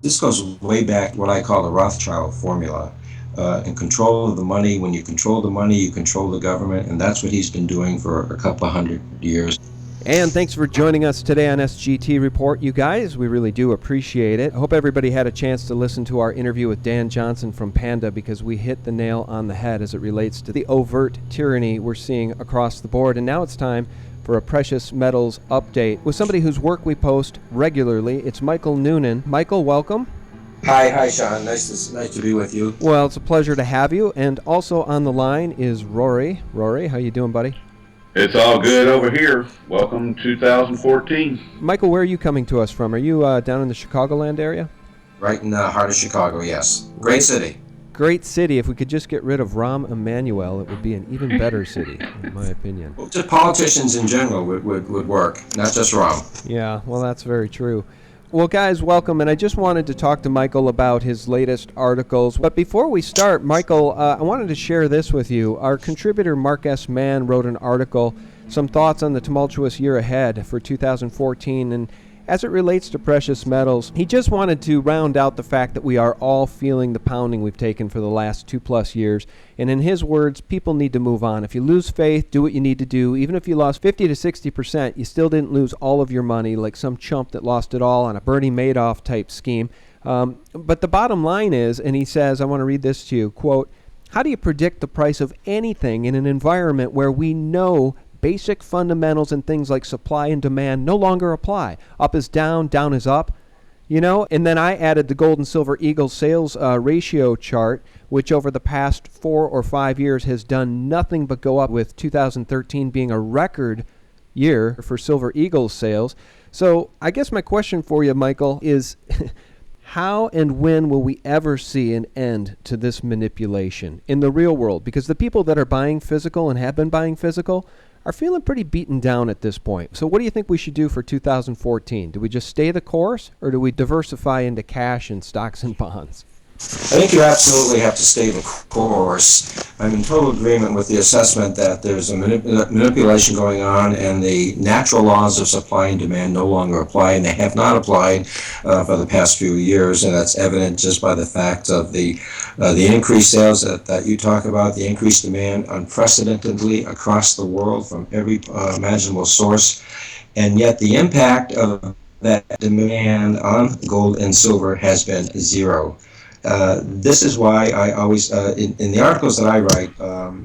This goes way back to what I call the Rothschild formula. In control of the money, when you control the money, you control the government, and that's what he's been doing for a couple of hundred years. And thanks for joining us today on SGT Report, you guys. We really do appreciate it. I hope everybody had a chance to listen to our interview with Dan Johnson from Panda, because we hit the nail on the head as it relates to the overt tyranny we're seeing across the board. And now it's time for a precious metals update with somebody whose work we post regularly. It's Michael Noonan. Michael, welcome. Hi, Sean. Nice to be with you. Well, it's a pleasure to have you. And also on the line is Rory. Rory, how you doing, buddy? It's all good over here. Welcome 2014. Michael, where are you coming to us from? Are you down in the Chicagoland area? Right in the heart of Chicago, yes. Great city. Great city. If we could just get rid of Rahm Emanuel, it would be an even better city, in my opinion. Well, just politicians in general would work, not just Rahm. Yeah, well, that's very true. Well, guys, welcome, and I just wanted to talk to Michael about his latest articles. But before we start, Michael, I wanted to share this with you. Our contributor, Mark S. Mann, wrote an article, some thoughts on the tumultuous year ahead for 2014, and as it relates to precious metals, he just wanted to round out the fact that we are all feeling the pounding we've taken for the last 2+ years. And in his words, people need to move on. If you lose faith, do what you need to do. Even if you lost 50 to 60%, you still didn't lose all of your money like some chump that lost it all on a Bernie Madoff type scheme. But the bottom line is, and he says, I want to read this to you, quote, "How do you predict the price of anything in an environment where we know basic fundamentals and things like supply and demand no longer apply? Up is down, down is up." You know, and then I added the gold and silver eagle sales ratio chart, which over the past 4 or 5 years has done nothing but go up, with 2013 being a record year for silver eagle sales. So I guess my question for you, Michael, is how and when will we ever see an end to this manipulation in the real world? Because the people that are buying physical and have been buying physical are feeling pretty beaten down at this point. So what do you think we should do for 2014? Do we just stay the course, or do we diversify into cash and stocks and bonds? I think you absolutely have to stay the course. I'm in total agreement with the assessment that there's a manipulation going on, and the natural laws of supply and demand no longer apply, and they have not applied for the past few years, and that's evident just by the fact of the increased sales that you talk about, the increased demand unprecedentedly across the world from every imaginable source, and yet the impact of that demand on gold and silver has been zero. This is why I always, in the articles that I write,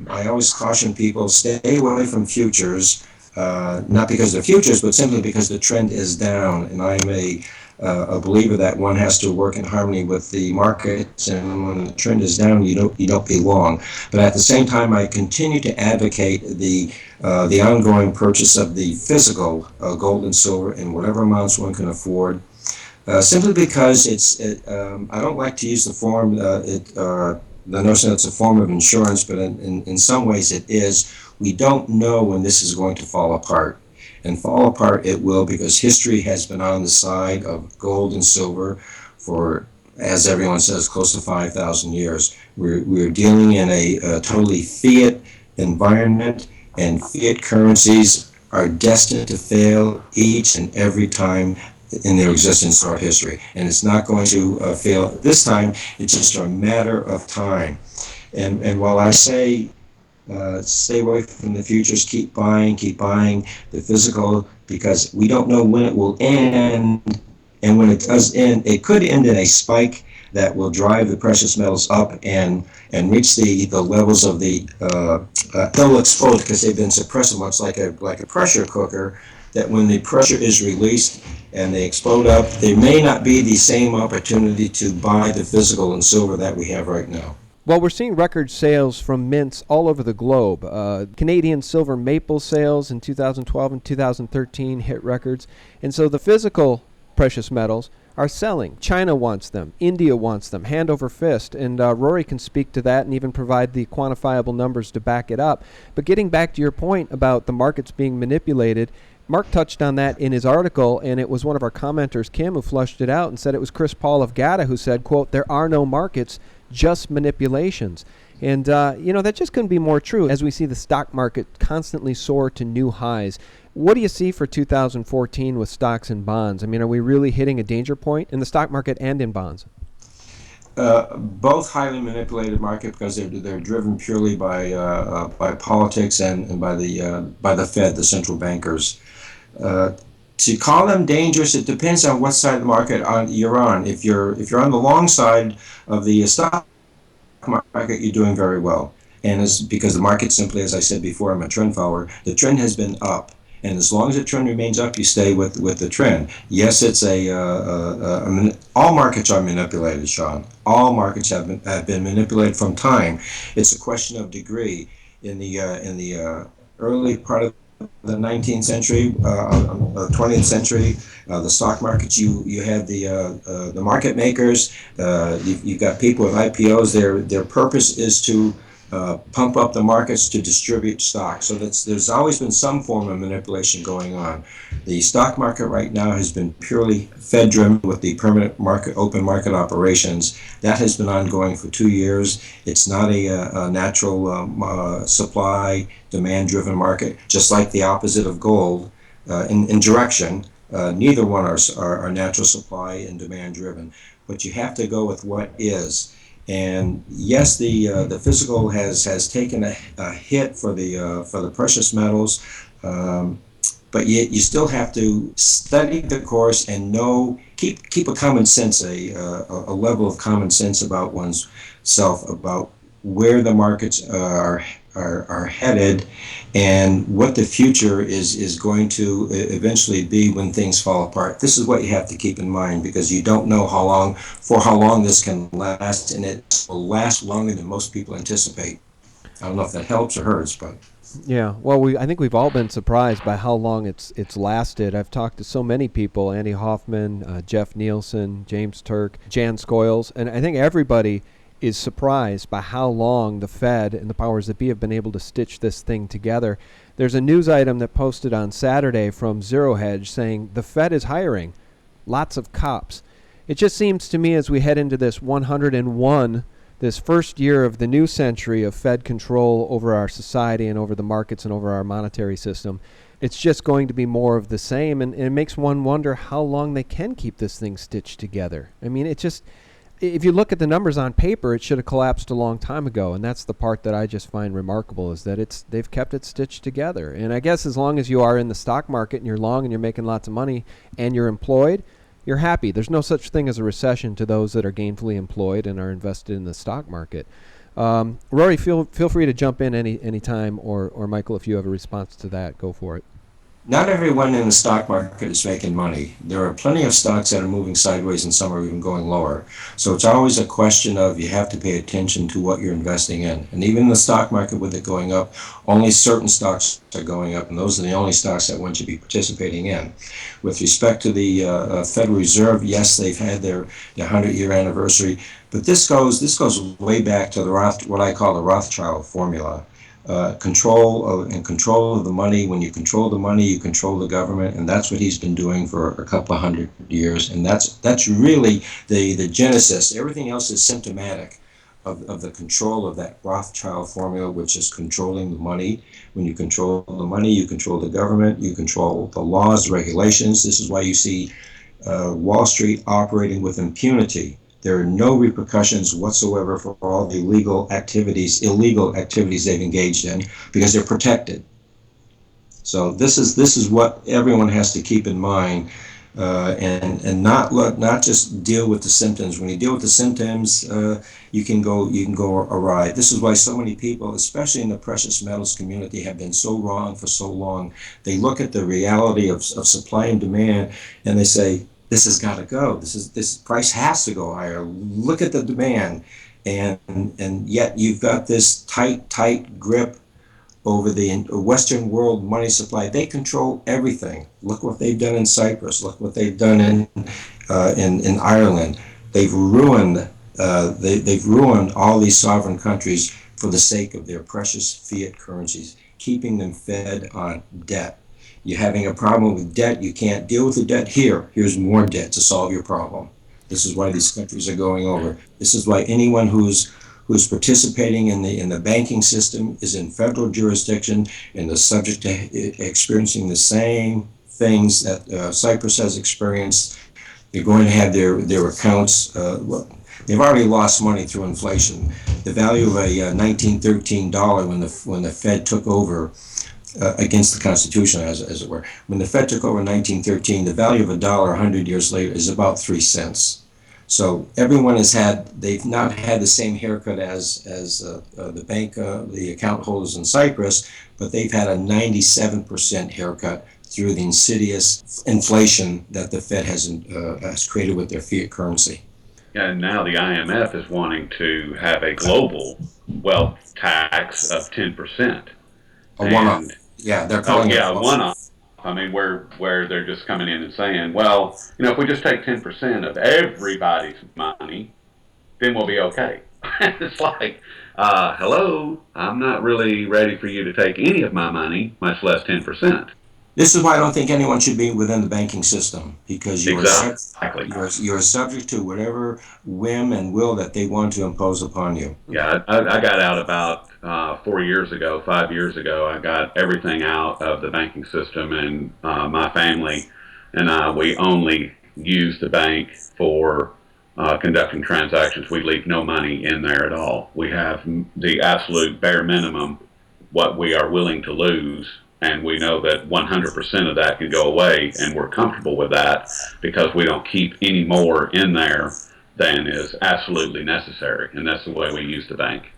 I always caution people, stay away from futures, not because they're futures, but simply because the trend is down. And I'm a believer that one has to work in harmony with the markets, and when the trend is down, you don't belong. But at the same time, I continue to advocate the ongoing purchase of the physical gold and silver in whatever amounts one can afford. Simply because I don't like to use the notion that it's a form of insurance, but in some ways it is. We don't know when this is going to fall apart. And fall apart it will, because history has been on the side of gold and silver for, as everyone says, close to 5,000 years. We're dealing in a totally fiat environment, and fiat currencies are destined to fail each and every time in their existence throughout history, and it's not going to fail this time. It's just a matter of time. And while I say stay away from the futures, keep buying the physical, because we don't know when it will end, and when it does end, it could end in a spike that will drive the precious metals up and reach the levels of the they'll explode, because they've been suppressed so much, like a pressure cooker, that when the pressure is released and they explode up, there may not be the same opportunity to buy the physical and silver that we have right now. Well, we're seeing record sales from mints all over the globe. Canadian silver maple sales in 2012 and 2013 hit records. And so the physical precious metals are selling. China wants them. India wants them, hand over fist. And Rory can speak to that and even provide the quantifiable numbers to back it up. But getting back to your point about the markets being manipulated, Mark touched on that in his article, and it was one of our commenters, Kim, who flushed it out and said it was Chris Paul of GATA who said, quote, "There are no markets, just manipulations." And, that just couldn't be more true as we see the stock market constantly soar to new highs. What do you see for 2014 with stocks and bonds? I mean, are we really hitting a danger point in the stock market and in bonds? Both highly manipulated market because they're driven purely by politics and by the Fed, the central bankers. To call them dangerous, it depends on what side of the market you're on. If you're on the long side of the stock market, you're doing very well. And it's because the market simply, as I said before, I'm a trend follower, the trend has been up. And as long as the trend remains up, you stay with the trend. Yes, it's all markets are manipulated, Sean. All markets have been manipulated from time. It's a question of degree. In the early part of the 19th century, 20th century, the stock markets, you had the market makers. You've got people with IPOs. Their purpose is to pump up the markets to distribute stock. So there's always been some form of manipulation going on. The stock market right now has been purely Fed-driven with the permanent market, open market operations. That has been ongoing for 2 years. It's not a natural supply, demand-driven market, just like the opposite of gold in direction. Neither one are natural supply and demand-driven. But you have to go with what is. And yes, the physical has taken a hit for the precious metals, but yet you still have to study the course and keep a common sense, a level of common sense about one's self, about where the markets are headed and what the future is going to eventually be when things fall apart. This is what you have to keep in mind, because you don't know for how long this can last, and it will last longer than most people anticipate. I don't know if that helps or hurts, but Yeah, well, I think we've all been surprised by how long it's lasted. I've talked to so many people: Andy Hoffman, Jeff Nielsen, James Turk, Jan Skoyles, and I think everybody is surprised by how long the Fed and the powers that be have been able to stitch this thing together. There's a news item that posted on Saturday from Zero Hedge saying the Fed is hiring lots of cops. It just seems to me, as we head into this 101, this first year of the new century of Fed control over our society and over the markets and over our monetary system, it's just going to be more of the same, and it makes one wonder how long they can keep this thing stitched together. I mean, if you look at the numbers on paper, it should have collapsed a long time ago, and that's the part that I just find remarkable, is that they've kept it stitched together. And I guess as long as you are in the stock market and you're long and you're making lots of money and you're employed, you're happy. There's no such thing as a recession to those that are gainfully employed and are invested in the stock market. Rory, feel free to jump in any time, or Michael, if you have a response to that, go for it. not everyone in the stock market is making money. There are plenty of stocks that are moving sideways and some are even going lower. So it's always a question of you have to pay attention to what you're investing in. And even in the stock market, with it going up, only certain stocks are going up, and those are the only stocks that one should be participating in. With respect to the Federal Reserve, yes, they've had their 100-year anniversary, but this goes way back to what I call the Rothschild formula. Control of the money. When you control the money, you control the government, and that's what he's been doing for a couple of 100 years. And that's really the genesis. Everything else is symptomatic of the control of that Rothschild formula, which is controlling the money. When you control the money, you control the government, you control the laws, regulations. This is why you see Wall Street operating with impunity. There are no repercussions whatsoever for all the illegal activities they've engaged in, because they're protected. So this is what everyone has to keep in mind, and not just deal with the symptoms. When you deal with the symptoms, you can go awry. This is why so many people, especially in the precious metals community, have been so wrong for so long. They look at the reality of supply and demand, and they say, this has got to go. This price has to go higher. Look at the demand, and yet you've got this tight grip over the Western world money supply. They control everything. Look what they've done in Cyprus. Look what they've done in Ireland. They've ruined all these sovereign countries for the sake of their precious fiat currencies, keeping them fed on debt. You're having a problem with debt, you can't deal with the debt. Here's more debt to solve your problem. This is why these countries are going over. This is why anyone who's who's participating in the banking system is in federal jurisdiction and is subject to experiencing the same things that Cyprus has experienced. They're going to have their accounts. They've already lost money through inflation. The value of a 1913 dollar when the Fed took over against the Constitution, as it were. When the Fed took over in 1913, the value of a dollar 100 years later is about 3 cents. So everyone they've not had the same haircut as the bank, the account holders in Cyprus, but they've had a 97% haircut through the insidious inflation that the Fed has created with their fiat currency. And now the IMF is wanting to have a global wealth tax of 10%. A one-off. Yeah, they're calling it a one-off. I mean, where they're just coming in and saying, well, if we just take 10% of everybody's money, then we'll be okay. It's like, hello, I'm not really ready for you to take any of my money, much less 10%. This is why I don't think anyone should be within the banking system, because you're subject to whatever whim and will that they want to impose upon you. Yeah, I got out about 4 years ago, 5 years ago. I got everything out of the banking system, and my family and I, we only use the bank for conducting transactions. We leave no money in there at all. We have the absolute bare minimum, what we are willing to lose. And we know that 100% of that can go away, and we're comfortable with that because we don't keep any more in there than is absolutely necessary. And that's the way we use the bank.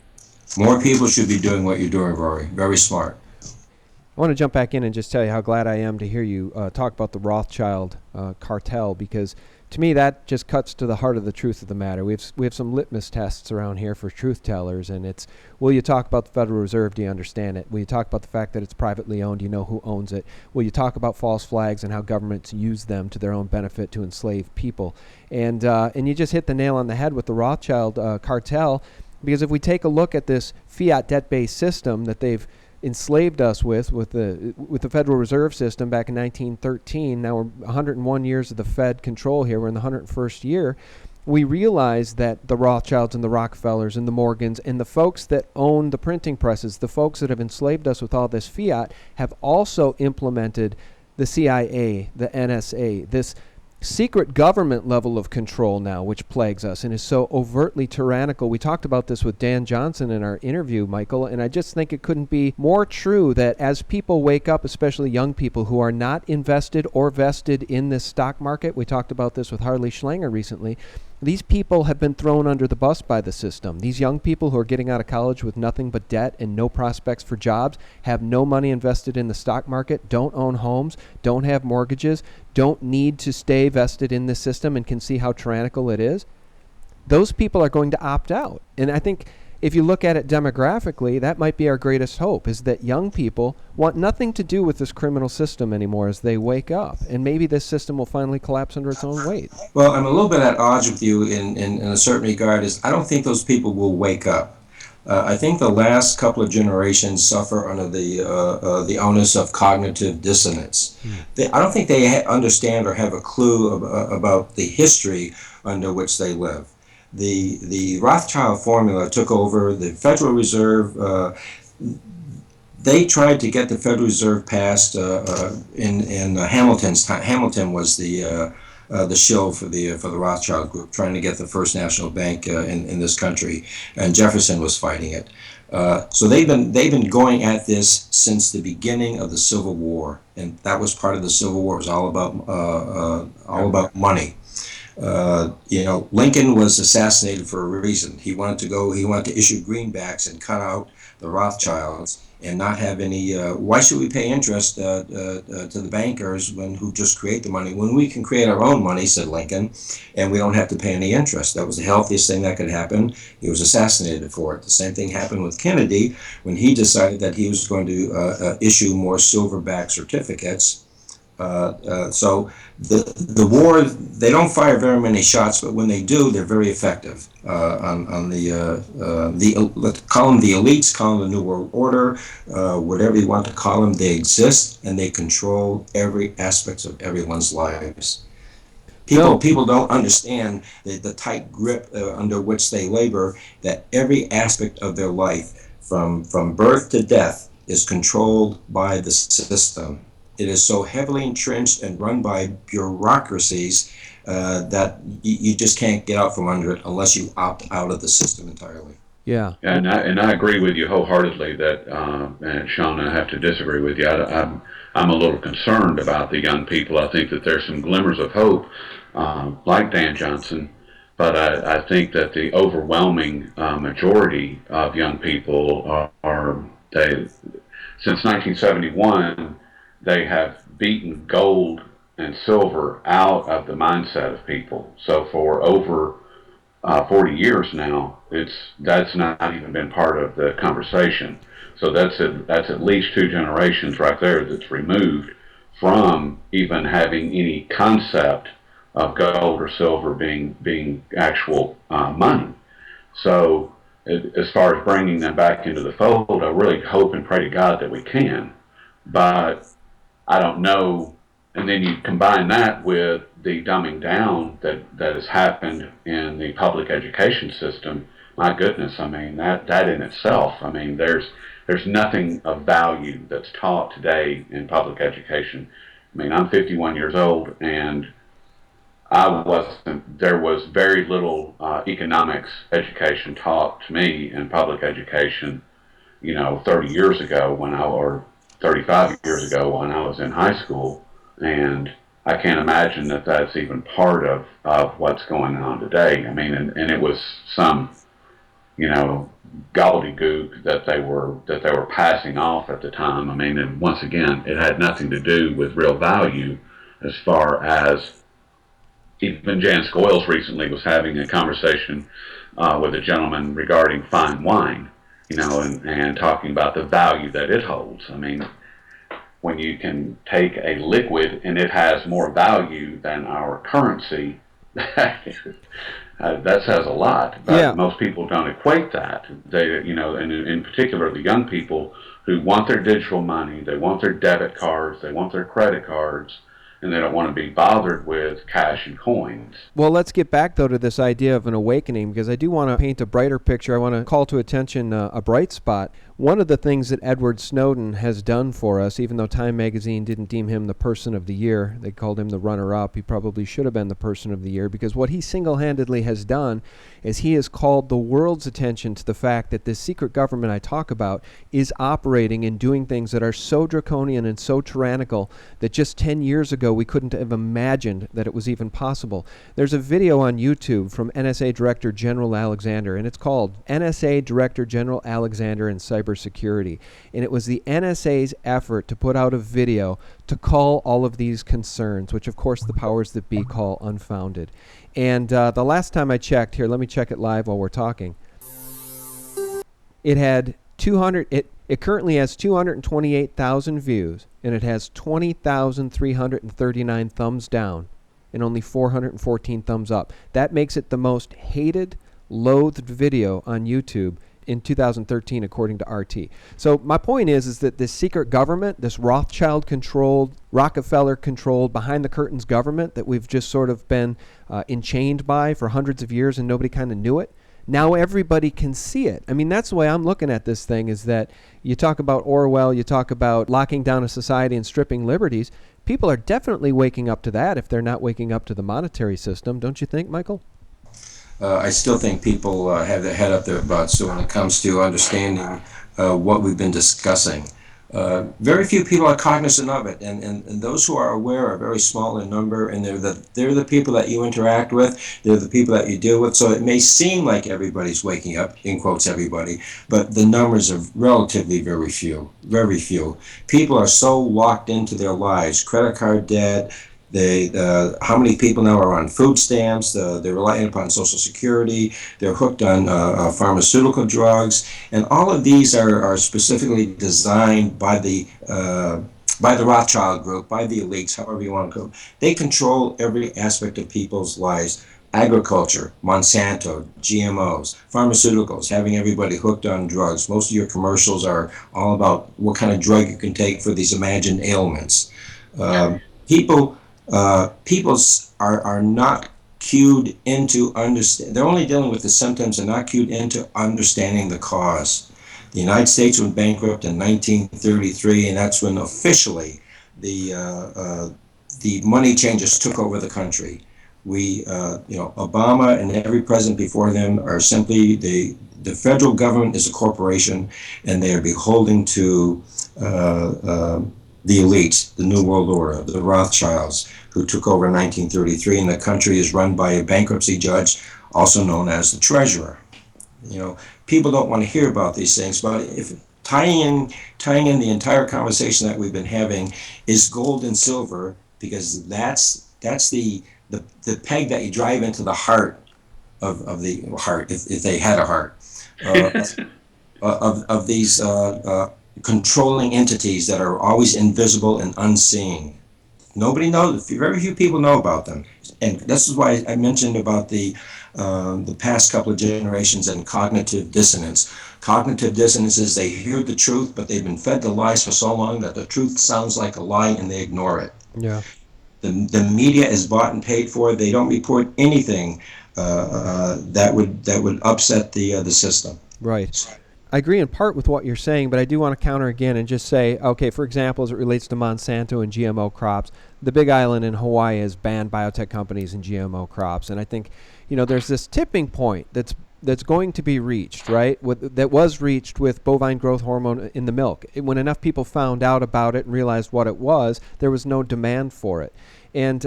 More people should be doing what you're doing, Rory. Very smart. I want to jump back in and just tell you how glad I am to hear you talk about the Rothschild cartel, because to me that just cuts to the heart of the truth of the matter. We have some litmus tests around here for truth tellers, and it's, will you talk about the Federal Reserve? Do you understand it? Will you talk about the fact that it's privately owned? Do you know who owns it? Will you talk about false flags and how governments use them to their own benefit to enslave people? And you just hit the nail on the head with the Rothschild cartel, because if we take a look at this fiat debt-based system that they've enslaved us with the Federal Reserve System back in 1913. Now we're 101 years of the Fed control here. We're in the 101st year. We realize that the Rothschilds and the Rockefellers and the Morgans and the folks that own the printing presses, the folks that have enslaved us with all this fiat, have also implemented the CIA, the NSA, this secret government level of control now, which plagues us and is so overtly tyrannical. We talked about this with Dan Johnson in our interview, Michael, and I just think it couldn't be more true that as people wake up, especially young people who are not invested or vested in this stock market, we talked about this with Harley Schlanger recently, these people have been thrown under the bus by the system. These young people who are getting out of college with nothing but debt and no prospects for jobs, have no money invested in the stock market, don't own homes, don't have mortgages, don't need to stay vested in this system and can see how tyrannical it is. Those people are going to opt out. And I think if you look at it demographically, that might be our greatest hope, is that young people want nothing to do with this criminal system anymore as they wake up. And maybe this system will finally collapse under its own weight. Well, I'm a little bit at odds with you in a certain regard. Is I don't think those people will wake up. I think the last couple of generations suffer under the onus of cognitive dissonance. I don't think they understand or have a clue about the history under which they live. The Rothschild formula took over the Federal Reserve. They tried to get the Federal Reserve passed in Hamilton's time. Hamilton was the shill for the Rothschild group, trying to get the first national bank in this country, and Jefferson was fighting it. So they've been going at this since the beginning of the Civil War, and that was part of the Civil War. It was all about money. Lincoln was assassinated for a reason. He wanted to issue greenbacks and cut out the Rothschilds and not have any, why should we pay interest to the bankers who just create the money when we can create our own money, said Lincoln, and we don't have to pay any interest. That was the healthiest thing that could happen. He was assassinated for it. The same thing happened with Kennedy when he decided that he was going to issue more silverback certificates. So the war, they don't fire very many shots, but when they do, they're very effective. Let's call them the elites, call them the New World Order, whatever you want to call them, they exist and they control every aspect of everyone's lives. No. People don't understand the tight grip under which they labor, that every aspect of their life, from birth to death, is controlled by the system. It is so heavily entrenched and run by bureaucracies that you just can't get out from under it unless you opt out of the system entirely. Yeah. And I agree with you wholeheartedly that, and Sean, I have to disagree with you. I'm a little concerned about the young people. I think that there's some glimmers of hope, like Dan Johnson, but I think that the overwhelming majority of young people they, since 1971, they have beaten gold and silver out of the mindset of people. So for over 40 years now, that's not even been part of the conversation. So that's at least two generations right there that's removed from even having any concept of gold or silver being actual money. So as far as bringing them back into the fold, I really hope and pray to God that we can. But I don't know. And then you combine that with the dumbing down that has happened in the public education system. My goodness, I mean, that in itself, I mean, there's nothing of value that's taught today in public education. I mean, I'm 51 years old, and there was very little economics education taught to me in public education, 30 years ago or 35 years ago when I was in high school. And I can't imagine that that's even part of what's going on today. I mean, and it was some, gobbledygook that they were passing off at the time. I mean, and once again, it had nothing to do with real value. As far as even Jan Scoyles recently was having a conversation with a gentleman regarding fine wine, and talking about the value that it holds. I mean, when you can take a liquid and it has more value than our currency, that says a lot. But Yeah. most people don't equate that. They, and in particular, the young people who want their digital money, they want their debit cards, they want their credit cards, and they don't want to be bothered with cash and coins. Well, let's get back, though, to this idea of an awakening, because I do want to paint a brighter picture. I want to call to attention a bright spot. One of the things that Edward Snowden has done for us, even though Time magazine didn't deem him the person of the year, they called him the runner-up. He probably should have been the person of the year, because what he single-handedly has done is he has called the world's attention to the fact that this secret government I talk about is operating and doing things that are so draconian and so tyrannical that just 10 years ago we couldn't have imagined that it was even possible. There's a video on YouTube from NSA Director General Alexander, and it's called NSA Director General Alexander and Cybersecurity. And it was the NSA's effort to put out a video to call all of these concerns, which of course the powers that be call unfounded. And the last time I checked, here, let me check it live while we're talking. It had 200. It currently has 228,000 views, and it has 20,339 thumbs down, and only 414 thumbs up. That makes it the most hated, loathed video on YouTube in 2013, according to RT. So my point is that this secret government, this Rothschild-controlled, Rockefeller-controlled, behind-the-curtains government that we've just sort of been enchained by for hundreds of years and nobody kind of knew it, now everybody can see it. I mean, that's the way I'm looking at this thing, is that you talk about Orwell, you talk about locking down a society and stripping liberties. People are definitely waking up to that if they're not waking up to the monetary system. Don't you think, Michael? I still think people have their head up their butts when it comes to understanding what we've been discussing. Very few people are cognizant of it, and those who are aware are very small in number, and they're the people that you interact with, they're the people that you deal with. So it may seem like everybody's waking up, in quotes everybody, but the numbers are relatively very few, very few. People are so locked into their lives, credit card debt. How many people now are on food stamps? They're relying upon Social Security. They're hooked on pharmaceutical drugs, and all of these are specifically designed by the Rothschild group, by the elites, however you want to go. They control every aspect of people's lives. Agriculture, Monsanto, GMOs, pharmaceuticals, having everybody hooked on drugs. Most of your commercials are all about what kind of drug you can take for these imagined ailments. People People are not cued into understand. They're only dealing with the symptoms and not cued into understanding the cause. The United States went bankrupt in 1933, and that's when officially the the money changers took over the country. Obama and every president before them are simply the federal government is a corporation, and they are beholden to uh, uh, the elites, the New World Order, the Rothschilds, who took over in 1933, and the country is run by a bankruptcy judge, also known as the treasurer. You know, people don't want to hear about these things, but if tying in the entire conversation that we've been having is gold and silver, because that's the peg that you drive into the heart of the heart, if they had a heart, uh, of these controlling entities that are always invisible and unseen. Nobody knows. Very few people know about them, and this is why I mentioned about the past couple of generations and cognitive dissonance. Cognitive dissonance is they hear the truth, but they've been fed the lies for so long that the truth sounds like a lie, and they ignore it. Yeah. The media is bought and paid for. They don't report anything that would upset the system. Right. I agree in part with what you're saying, but I do want to counter again and just say, okay, for example, as it relates to Monsanto and GMO crops, the Big Island in Hawaii has banned biotech companies and GMO crops, and I think, there's this tipping point that's going to be reached, right? That was reached with bovine growth hormone in the milk. When enough people found out about it and realized what it was, there was no demand for it. And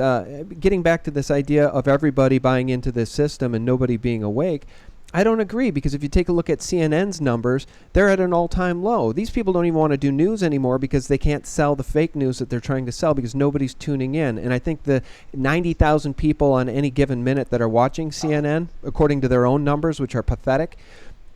getting back to this idea of everybody buying into this system and nobody being awake, I don't agree, because if you take a look at CNN's numbers, they're at an all-time low. These people don't even want to do news anymore because they can't sell the fake news that they're trying to sell because nobody's tuning in. And I think the 90,000 people on any given minute that are watching CNN, according to their own numbers, which are pathetic,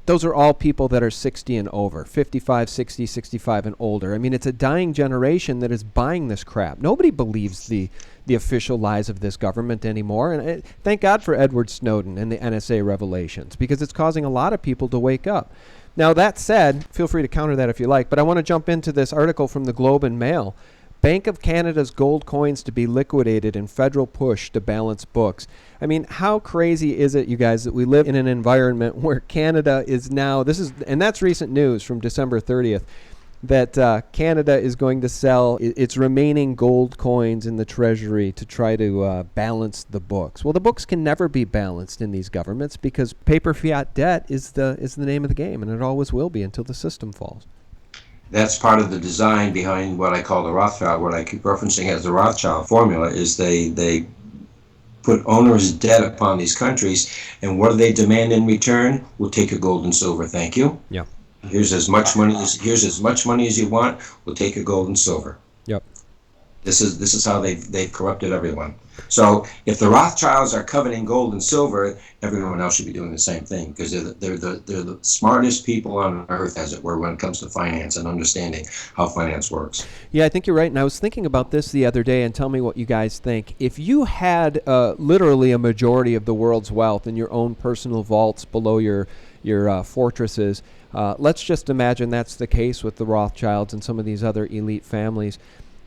those are all people that are 60 and over, 55, 60, 65 and older. I mean, it's a dying generation that is buying this crap. Nobody believes the official lies of this government anymore. And thank God for Edward Snowden and the NSA revelations, because it's causing a lot of people to wake up. Now, that said, feel free to counter that if you like, but I want to jump into this article from the Globe and Mail. Bank of Canada's gold coins to be liquidated in federal push to balance books. I mean, how crazy is it, you guys, that we live in an environment where Canada is now, and that's recent news from December 30th, that Canada is going to sell its remaining gold coins in the treasury to try to balance the books. Well, the books can never be balanced in these governments because paper fiat debt is the name of the game, and it always will be until the system falls. That's part of the design behind what I call the Rothschild, what I keep referencing as the Rothschild formula, is they put onerous debt upon these countries, and what do they demand in return? We'll take your gold and silver, thank you. Yeah. Here's as much money as you want. We'll take your gold and silver. Yep. This is how they've corrupted everyone. So if the Rothschilds are coveting gold and silver, everyone else should be doing the same thing, because they're the smartest people on earth, as it were, when it comes to finance and understanding how finance works. Yeah, I think you're right. And I was thinking about this the other day, and tell me what you guys think. If you had literally a majority of the world's wealth in your own personal vaults below your fortresses, let's just imagine that's the case with the Rothschilds and some of these other elite families.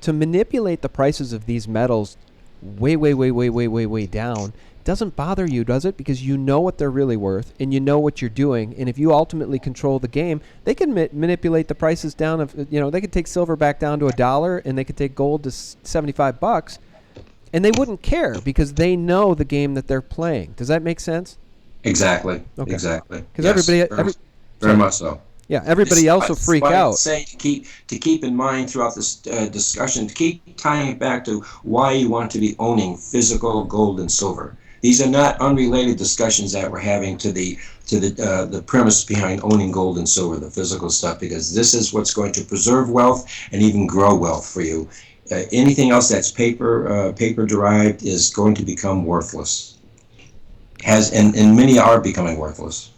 To manipulate the prices of these metals way down doesn't bother you, does it? Because you know what they're really worth, and you know what you're doing. And if you ultimately control the game, they can manipulate the prices down. They could take silver back down to $1, and they could take gold to $75, and they wouldn't care because they know the game that they're playing. Does that make sense? Exactly. Okay. Exactly. Because Yes, very much so. Yeah, everybody else will freak out. Say to keep in mind throughout this discussion, to keep tying it back to why you want to be owning physical gold and silver. These are not unrelated discussions that we're having to the premise behind owning gold and silver, the physical stuff, because this is what's going to preserve wealth and even grow wealth for you. Anything else that's paper derived is going to become worthless. And many are becoming worthless.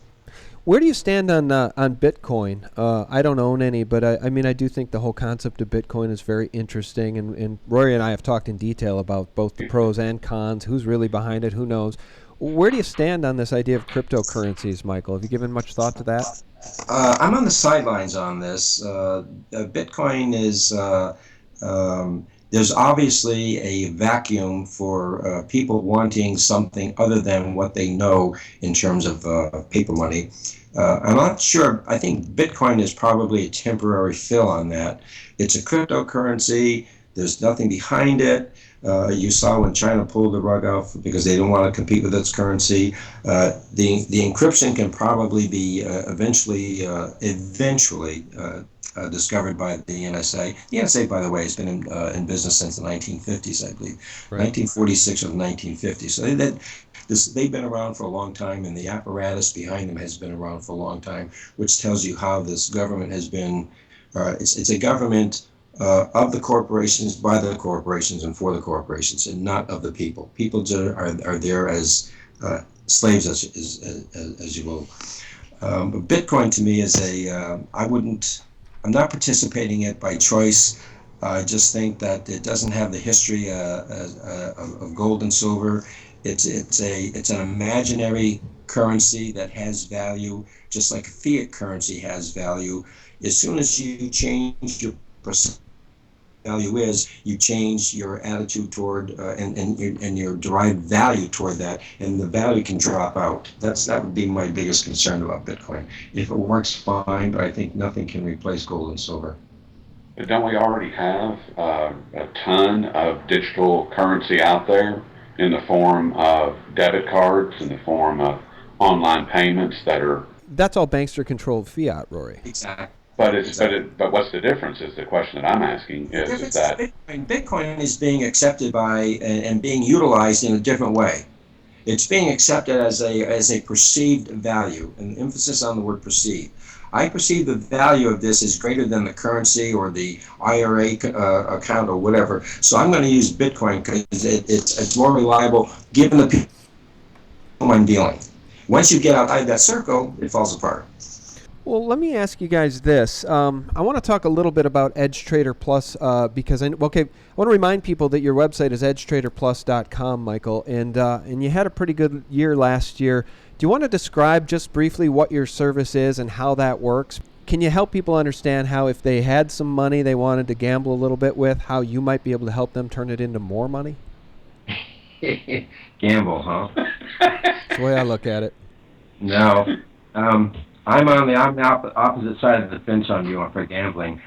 Where do you stand on Bitcoin? I don't own any, but I do think the whole concept of Bitcoin is very interesting, and Rory and I have talked in detail about both the pros and cons, who's really behind it, who knows. Where do you stand on this idea of cryptocurrencies, Michael? Have you given much thought to that? I'm on the sidelines on this. Bitcoin is there's obviously a vacuum for people wanting something other than what they know in terms of paper money. I'm not sure. I think Bitcoin is probably a temporary fill on that. It's a cryptocurrency. There's nothing behind it. You saw when China pulled the rug out because they don't want to compete with its currency. The encryption can probably be eventually discovered by the NSA. The NSA, by the way, has been in business since the 1950s, I believe, Right. 1946 or 1950. So they've been around for a long time, and the apparatus behind them has been around for a long time, which tells you how this government has been. It's a government of the corporations, by the corporations, and for the corporations, and not of the people. People are there as slaves, as you will. But Bitcoin to me is I'm not participating in it by choice. I just think that it doesn't have the history of gold and silver. It's an imaginary currency that has value, just like fiat currency has value. As soon as you change your value is, you change your attitude toward and your derived value toward that, and the value can drop out. That would be my biggest concern about Bitcoin. If it works, fine, but I think nothing can replace gold and silver. But don't we already have a ton of digital currency out there in the form of debit cards, in the form of online payments that are? That's all bankster-controlled fiat, Rory. Exactly. But what's the difference? Is the question that I'm asking. The Is difference that is Bitcoin is being accepted by and being utilized in a different way. It's being accepted as a perceived value, an emphasis on the word perceived. I perceive the value of this as greater than the currency or the IRA account or whatever. So I'm going to use Bitcoin because it's more reliable given the people I'm dealing. Once you get outside that circle, it falls apart. Well, let me ask you guys this. I want to talk a little bit about Edge Trader Plus because I want to remind people that your website is edgetraderplus.com, Michael, and you had a pretty good year last year. Do you want to describe just briefly what your service is and how that works? Can you help people understand how if they had some money they wanted to gamble a little bit with, how you might be able to help them turn it into more money? Gamble, huh? That's the way I look at it. No. I'm on the opposite side of the fence on you for gambling.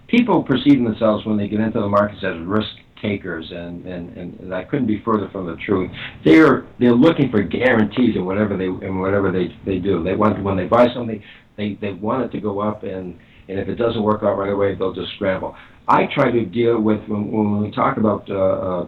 People perceive themselves when they get into the markets as risk takers, and I couldn't be further from the truth. They're looking for guarantees in whatever they do. They want, when they buy something, they want it to go up, and if it doesn't work out right away, they'll just scramble. I try to deal with, when we talk about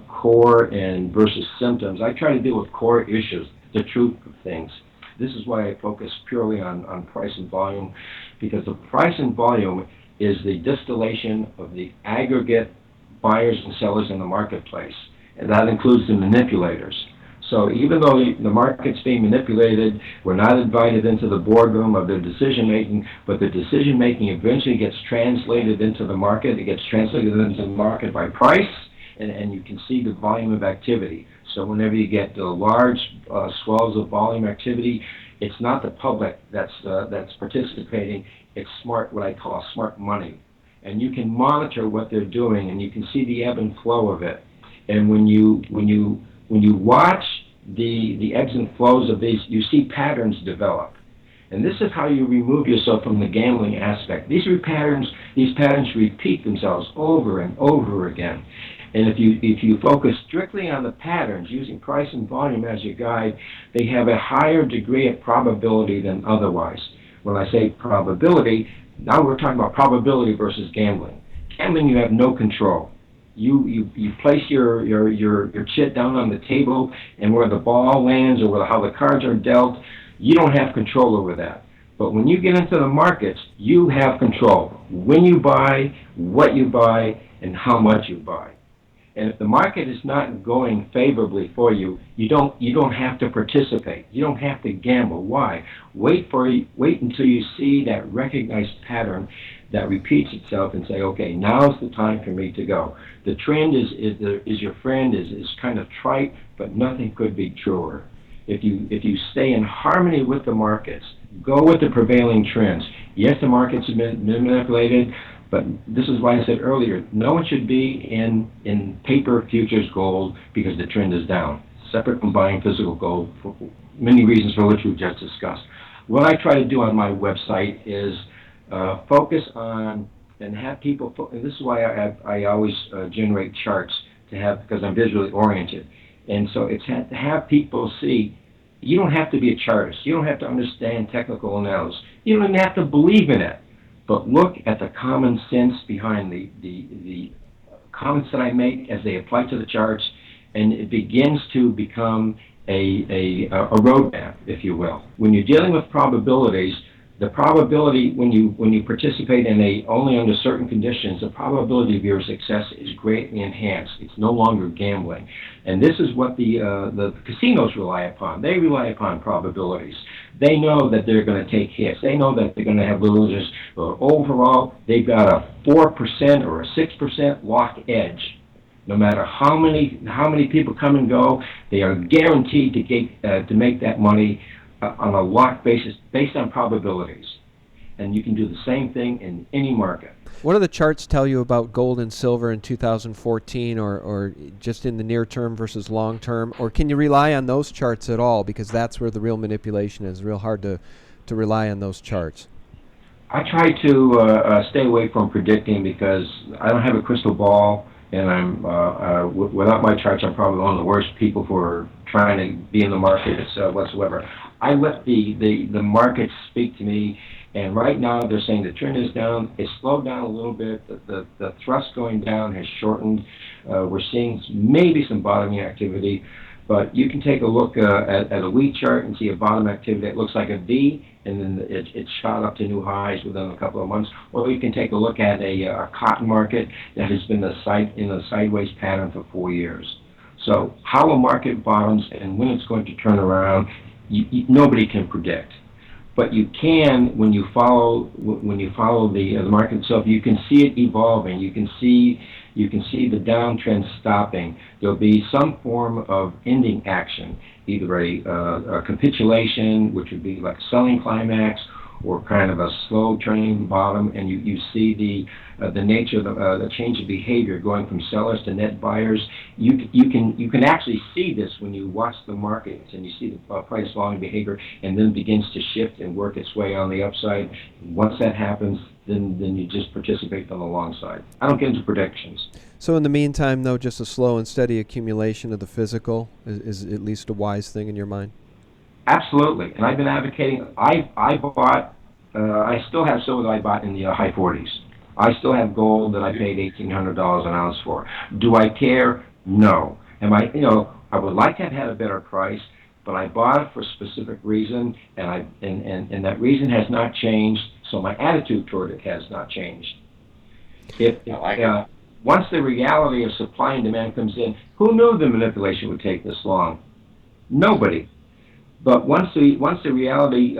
core and versus symptoms, I try to deal with core issues, the truth of things. This is why I focus purely on price and volume, because the price and volume is the distillation of the aggregate buyers and sellers in the marketplace, and that includes the manipulators. So even though the market's being manipulated, we're not invited into the boardroom of their decision-making, but the decision-making eventually gets translated into the market. It gets translated into the market by price, and you can see the volume of activity. So whenever you get the large swells of volume activity, it's not the public that's participating. It's smart, what I call smart money, and you can monitor what they're doing, and you can see the ebb and flow of it. And when you watch the ebbs and flows of these, you see patterns develop. And this is how you remove yourself from the gambling aspect. These patterns repeat themselves over and over again. And if you focus strictly on the patterns, using price and volume as your guide, they have a higher degree of probability than otherwise. When I say probability, now we're talking about probability versus gambling. Gambling, you have no control. You place your chit down on the table, and where the ball lands or how the cards are dealt, you don't have control over that. But when you get into the markets, you have control. When you buy, what you buy, and how much you buy. And if the market is not going favorably for you, you don't have to participate. You don't have to gamble. Why? Wait until you see that recognized pattern that repeats itself and say, okay, now's the time for me to go. The trend is your friend is kind of trite, but nothing could be truer. If you stay in harmony with the markets, go with the prevailing trends. Yes, the markets have been manipulated, But this is why I said earlier, no one should be in paper futures gold because the trend is down. Separate from buying physical gold for many reasons for which we've just discussed. What I try to do on my website is focus on and have people, and this is why I always generate charts to have, because I'm visually oriented. And so it's to have people see, you don't have to be a chartist. You don't have to understand technical analysis. You don't even have to believe in it. But look at the common sense behind the comments that I make as they apply to the charts, and it begins to become a roadmap, if you will. When you're dealing with probabilities, the probability when you participate in only under certain conditions, the probability of your success is greatly enhanced. It's no longer gambling, and this is what the casinos rely upon. They rely upon probabilities. They know that they're going to take hits. They know that they're going to have losers. But overall, they've got a 4% or a 6% lock edge. No matter how many people come and go, they are guaranteed to make that money on a lock basis based on probabilities. And you can do the same thing in any market. What do the charts tell you about gold and silver in 2014 or just in the near term versus long term? Or can you rely on those charts at all? Because that's where the real manipulation is. Real hard to rely on those charts. I try to stay away from predicting because I don't have a crystal ball, and I'm without my charts, I'm probably one of the worst people for trying to be in the markets whatsoever. I let the markets speak to me, and right now they're saying the trend is down. It's slowed down a little bit. The thrust going down has shortened. We're seeing maybe some bottoming activity, but you can take a look at a wheat chart and see a bottom activity that looks like a V, and then it shot up to new highs within a couple of months. Or you can take a look at a cotton market that has been in a sideways pattern for 4 years. So how a market bottoms and when it's going to turn around, nobody can predict. But you can, when you follow the market itself, you can see it evolving. You can see the downtrend stopping. There'll be some form of ending action, either a capitulation, which would be like a selling climax, or kind of a slow turning bottom, and you see the nature of the change of behavior going from sellers to net buyers. You can actually see this when you watch the markets and you see the price volume behavior, and then begins to shift and work its way on the upside. Once that happens, then you just participate on the long side. I don't get into predictions. So in the meantime, though, just a slow and steady accumulation of the physical is at least a wise thing in your mind? Absolutely, and I've been advocating. I bought. I still have silver that I bought in the high 40s. I still have gold that I paid $1,800 an ounce for. Do I care? No. Am I? I would like to have had a better price, but I bought it for a specific reason, and that reason has not changed. So my attitude toward it has not changed. Once the reality of supply and demand comes in, who knew the manipulation would take this long? Nobody. But once the reality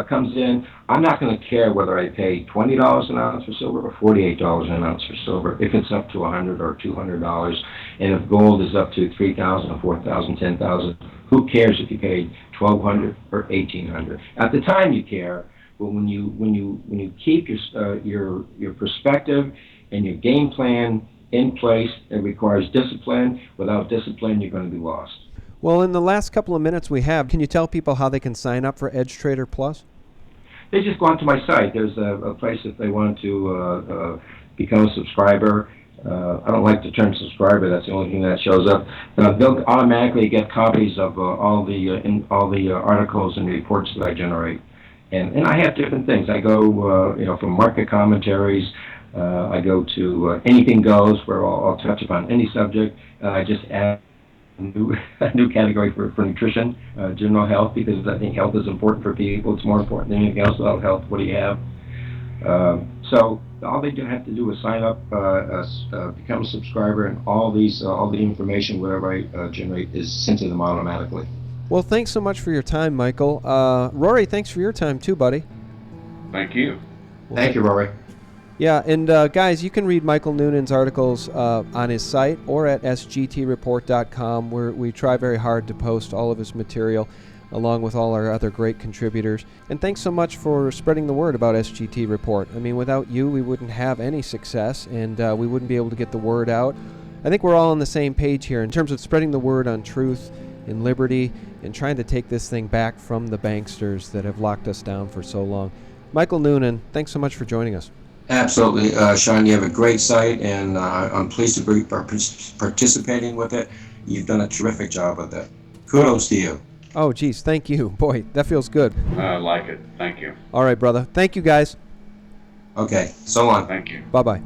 comes in, I'm not going to care whether I pay $20 an ounce for silver or $48 an ounce for silver. If it's up to $100 or $200, and if gold is up to $3,000 or $4,000, $10,000, who cares if you paid $1,200 or $1,800? At the time, you care, but when you keep your perspective and your game plan in place, it requires discipline. Without discipline, you're going to be lost. Well, in the last couple of minutes we have, can you tell people how they can sign up for Edge Trader Plus? They just go onto my site. There's a place if they want to become a subscriber. I don't like the term subscriber. That's the only thing that shows up. They'll automatically get copies of all the articles and reports that I generate. And I have different things. I go from market commentaries. I go to anything goes, where I'll touch upon any subject. I just add a new category for nutrition, general health, because I think health is important for people. It's more important than anything else. Without health, what do you have? So all they have to do is sign up, become a subscriber, and all the information, whatever I generate, is sent to them automatically. Well, thanks so much for your time, Michael. Rory, thanks for your time too, buddy. Thank you. Thank you, Rory. Yeah, and guys, you can read Michael Noonan's articles on his site or at sgtreport.com, where we try very hard to post all of his material along with all our other great contributors. And thanks so much for spreading the word about SGT Report. I mean, without you, we wouldn't have any success, and we wouldn't be able to get the word out. I think we're all on the same page here in terms of spreading the word on truth and liberty and trying to take this thing back from the banksters that have locked us down for so long. Michael Noonan, thanks so much for joining us. Absolutely, Sean, you have a great site, and I'm pleased to be participating with it. You've done a terrific job with it. Kudos to you. Oh, geez, thank you. Boy, that feels good. I like it. Thank you. All right, brother. Thank you, guys. Okay, so long. Thank you. Bye-bye.